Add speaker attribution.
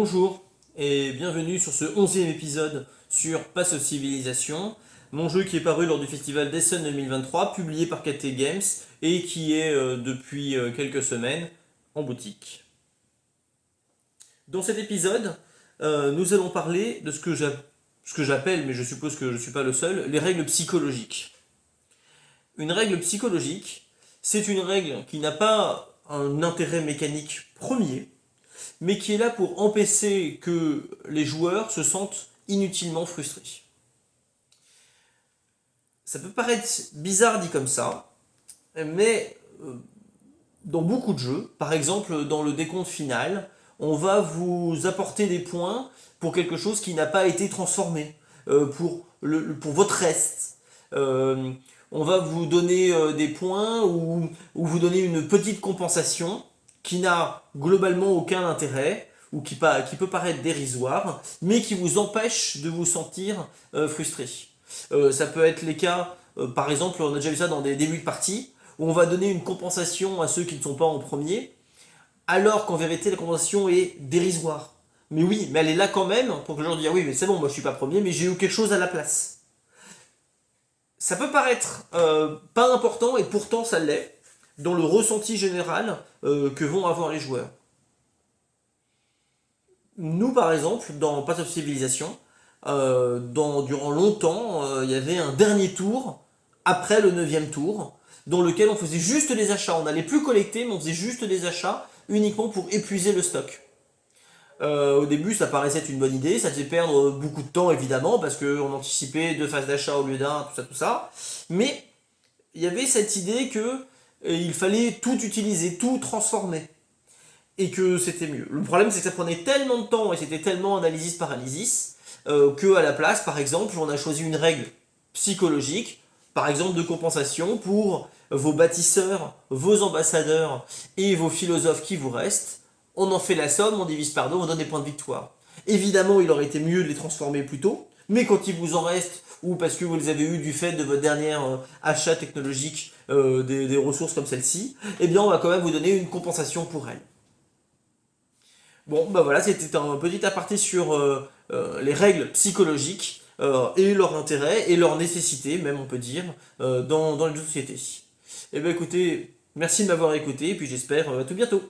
Speaker 1: Bonjour et bienvenue sur ce 11e épisode sur Pass of Civilization, mon jeu qui est paru lors du festival d'Essen 2023, publié par KT Games et qui est depuis quelques semaines en boutique. Dans cet épisode, nous allons parler de ce que j'appelle, mais je suppose que je ne suis pas le seul, les règles psychologiques. Une règle psychologique, c'est une règle qui n'a pas un intérêt mécanique premier, mais qui est là pour empêcher que les joueurs se sentent inutilement frustrés. Ça peut paraître bizarre dit comme ça, mais dans beaucoup de jeux, par exemple dans le décompte final, on va vous apporter des points pour quelque chose qui n'a pas été transformé, pour votre reste. On va vous donner des points ou vous donner une petite compensation qui n'a globalement aucun intérêt ou qui peut paraître dérisoire, mais qui vous empêche de vous sentir frustré. Ça peut être les cas, par exemple, on a déjà vu ça dans des débuts de partie, où on va donner une compensation à ceux qui ne sont pas en premier, alors qu'en vérité la compensation est dérisoire. Mais oui, mais elle est là quand même pour que les gens disent ah oui, mais c'est bon, moi je suis pas premier, mais j'ai eu quelque chose à la place. Ça peut paraître pas important et pourtant ça l'est dans le ressenti général que vont avoir les joueurs. Nous, par exemple, dans Path of Civilization, durant longtemps, il y avait un dernier tour après le 9e tour, dans lequel on faisait juste des achats. On n'allait plus collecter, mais on faisait juste des achats uniquement pour épuiser le stock. Au début, ça paraissait être une bonne idée, ça faisait perdre beaucoup de temps évidemment, parce qu'on anticipait 2 phases d'achat au lieu d'un, tout ça. Mais il y avait cette idée que il fallait tout utiliser, tout transformer. Et que c'était mieux. Le problème, c'est que ça prenait tellement de temps et c'était tellement analysis paralysis que à la place, par exemple, on a choisi une règle psychologique, par exemple de compensation pour vos bâtisseurs, vos ambassadeurs et vos philosophes qui vous restent. On en fait la somme, on divise par deux, on donne des points de victoire. Évidemment, il aurait été mieux de les transformer plus tôt, mais quand il vous en reste, ou parce que vous les avez eu du fait de votre dernier achat technologique des ressources comme celle-ci, eh bien on va quand même vous donner une compensation pour elles. Bon, bah voilà, c'était un petit aparté sur les règles psychologiques et leur intérêt et leur nécessité, même on peut dire, dans les jeux de société. Et bien écoutez, merci de m'avoir écouté et puis j'espère à tout bientôt.